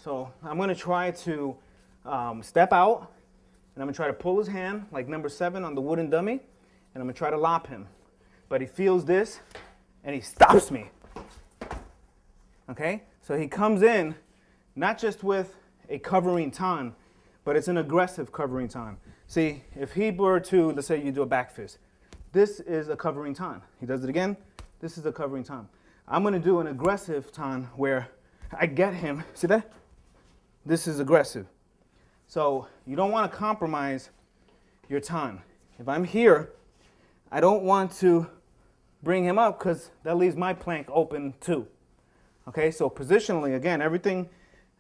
So I'm going to try to step out, and I'm going to try to pull his hand like number 7 on the wooden dummy, and I'm going to try to lop him. But he feels this, and he stops me. Okay? So he comes in not just with a covering tan, but it's an aggressive covering tan. See, if he were to, let's say you do a back fist, this is a covering tan. He does it again, this is a covering tan. I'm going to do an aggressive tan where I get him, see that? This is aggressive. So you don't want to compromise your tan. If I'm here, I don't want to bring him up because that leaves my plank open too. Okay, so positionally, again, everything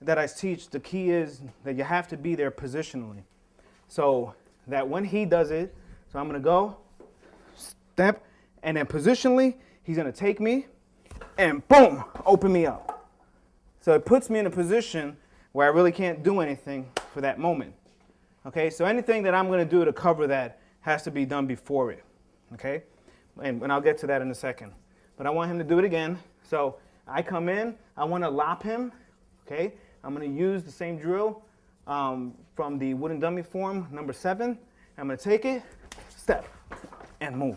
that I teach, the key is that you have to be there positionally. So that when he does it, so I'm going to go, step, and then positionally, he's going to take me and boom, open me up. So it puts me in a position where I really can't do anything for that moment. Okay, so anything that I'm going to do to cover that has to be done before it. Okay, and I'll get to that in a second. But I want him to do it again. So I come in, I want to lop him. Okay, I'm going to use the same drill from the wooden dummy form, number 7. I'm going to take it, step, and move.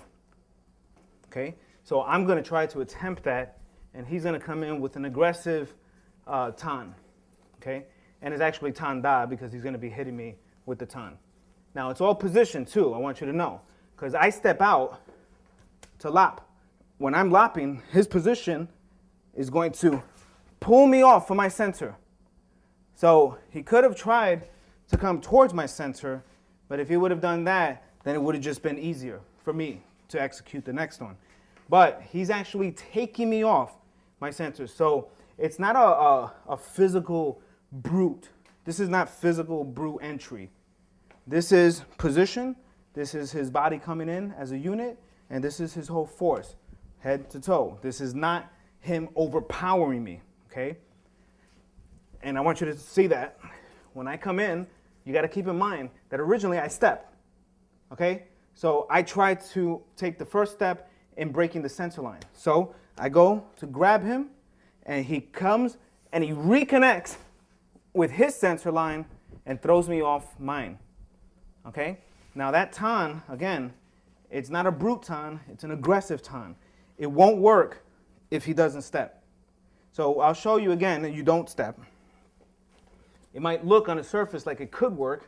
Okay, so I'm going to try to attempt that, and he's going to come in with an aggressive tan. Okay, and it's actually tan da because he's going to be hitting me with the tan. Now it's all position too, I want you to know, because I step out to lop. When I'm lopping, his position is going to pull me off from my center. So he could have tried to come towards my center, but if he would have done that, then it would have just been easier for me to execute the next one. But he's actually taking me off my center. So it's not a physical brute. This is not physical brute entry. This is position. This is his body coming in as a unit, and this is his whole force, head to toe. This is not him overpowering me, okay? And I want you to see that when I come in, you got to keep in mind that originally I step, okay? So I try to take the first step in breaking the center line. So I go to grab him, and he comes and he reconnects with his center line and throws me off mine, okay? Now that tan, again, it's not a brute tan, it's an aggressive tan. It won't work if he doesn't step. So I'll show you again that you don't step. It might look on the surface like it could work,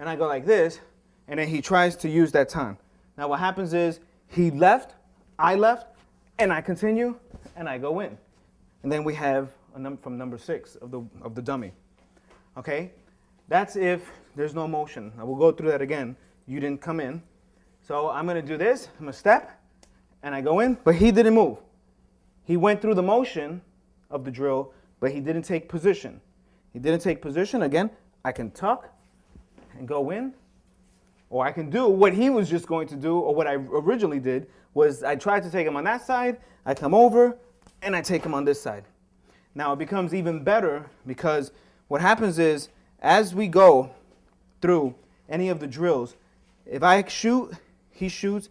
and I go like this, and then he tries to use that tan. Now what happens is he left, I left, and I continue, and I go in. And then we have from number 6 of the dummy. Okay? That's if there's no motion. I will go through that again. You didn't come in. So I'm going to do this. I'm going to step, and I go in, but he didn't move. He went through the motion of the drill, but he didn't take position. He didn't take position. Again, I can tuck and go in, or I can do what he was just going to do, or what I originally did, was I tried to take him on that side, I come over, and I take him on this side. Now it becomes even better because what happens is, as we go through any of the drills, if I shoot, he shoots,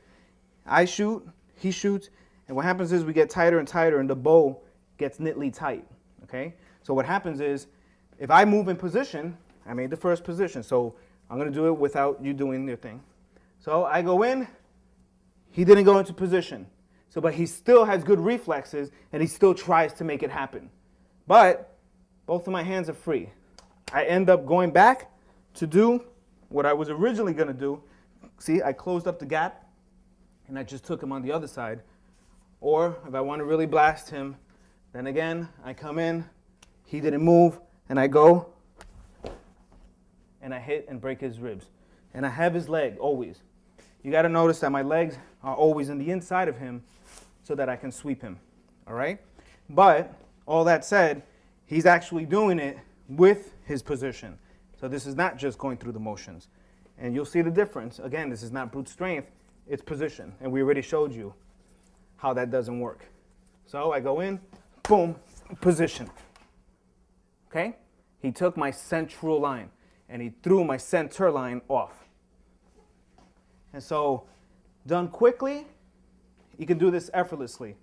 I shoot, he shoots, and what happens is we get tighter and tighter, and the bow gets knitly tight, okay? So what happens is, if I move in position, I made the first position, so I'm going to do it without you doing your thing. So I go in, he didn't go into position. So, but he still has good reflexes, and he still tries to make it happen. But both of my hands are free. I end up going back to do what I was originally going to do. See, I closed up the gap, and I just took him on the other side. Or if I want to really blast him, then again, I come in, he didn't move, and I go, and I hit and break his ribs. And I have his leg always. You got to notice that my legs are always on the inside of him so that I can sweep him, all right? But all that said, he's actually doing it with his position. So this is not just going through the motions. And you'll see the difference. Again, this is not brute strength, it's position. And we already showed you how that doesn't work. So I go in, boom, position. Okay? He took my central line, and he threw my center line off. And so, done quickly, you can do this effortlessly.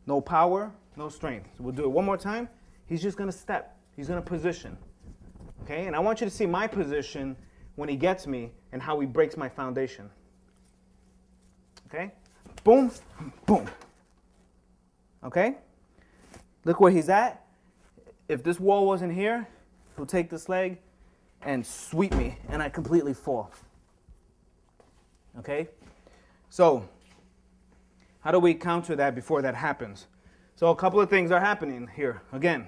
No power, no strength. So we'll do it one more time. He's just going to step. He's going to position. Okay? And I want you to see my position when he gets me and how he breaks my foundation. Okay? Boom, boom. Okay? Look where he's at. If this wall wasn't here, he'll take this leg and sweep me, and I completely fall. Okay? So, how do we counter that before that happens? So a couple of things are happening here. Again,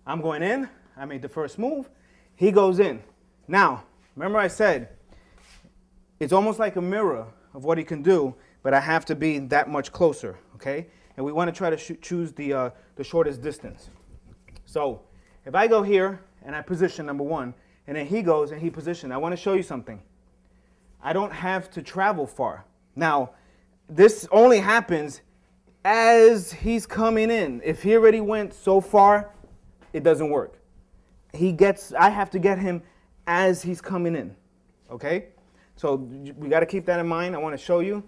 I'm going in. I made the first move. He goes in. Now, remember I said, it's almost like a mirror of what he can do, but I have to be that much closer, okay? And we want to try to choose the shortest distance. So if I go here and I position number one, and then he goes and he positions, I want to show you something. I don't have to travel far. Now, this only happens as he's coming in. If he already went so far, it doesn't work. I have to get him as he's coming in, okay? So we got to keep that in mind. I want to show you.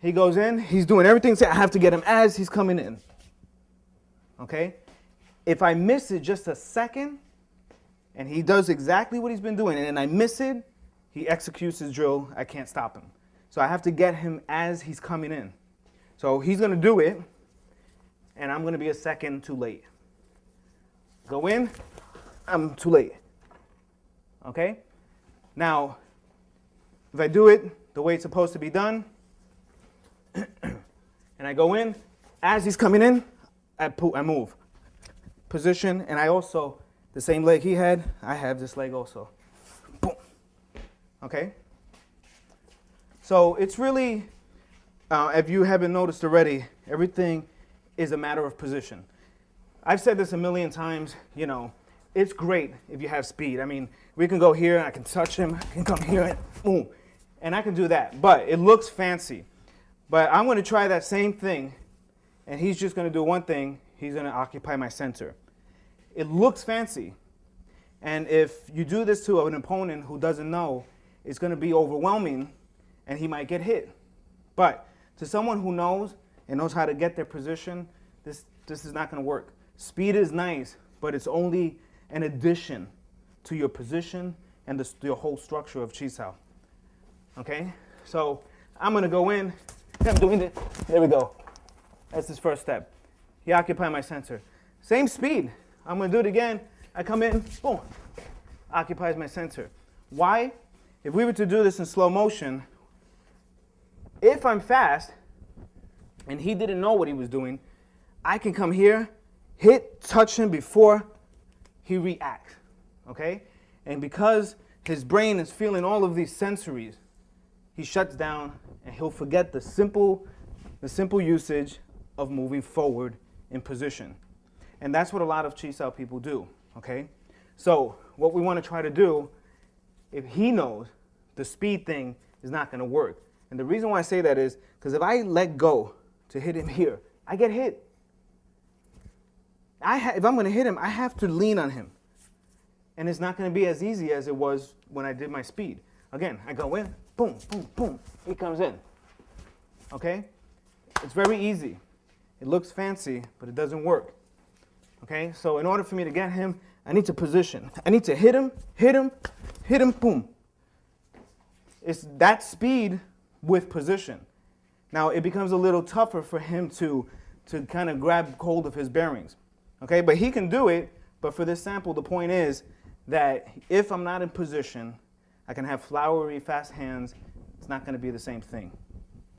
He goes in, he's doing everything, so I have to get him as he's coming in, okay? If I miss it just a second, and he does exactly what he's been doing, and then I miss it, he executes his drill. I can't stop him. So I have to get him as he's coming in. So he's going to do it, and I'm going to be a second too late. Go in, I'm too late. Okay? Now, if I do it the way it's supposed to be done, and I go in, as he's coming in, I move. Position, and I also, the same leg he had, I have this leg also. Boom. Okay? So it's really, if you haven't noticed already, everything is a matter of position. I've said this a million times, you know, it's great if you have speed. I mean, we can go here, I can touch him, I can come here, and boom, and I can do that. But it looks fancy. But I'm going to try that same thing, and he's just going to do one thing. He's going to occupy my center. It looks fancy. And if you do this to an opponent who doesn't know, it's going to be overwhelming, and he might get hit. But to someone who knows and knows how to get their position, this is not going to work. Speed is nice, but it's only an addition to your position and the whole structure of Chisao. Okay? So I'm going to go in. I'm doing it. There we go. That's his first step. He occupied my center. Same speed. I'm going to do it again. I come in. Boom. Occupies my center. Why? If we were to do this in slow motion, if I'm fast and he didn't know what he was doing, I can come here, touch him before he reacts, okay? And because his brain is feeling all of these sensories, he shuts down and he'll forget the simple usage of moving forward in position. And that's what a lot of Chisao people do, okay? So what we want to try to do, if he knows the speed thing is not going to work. And the reason why I say that is because if I let go to hit him here, I get hit. If I'm going to hit him, I have to lean on him. And it's not going to be as easy as it was when I did my speed. Again, I go in, boom, boom, boom. He comes in. Okay? It's very easy. It looks fancy, but it doesn't work. Okay? So in order for me to get him, I need to position. I need to hit him, boom. It's that speed with position. Now, it becomes a little tougher for him to kind of grab hold of his bearings. Okay? But he can do it. But for this sample, the point is that if I'm not in position, I can have flowery, fast hands. It's not going to be the same thing.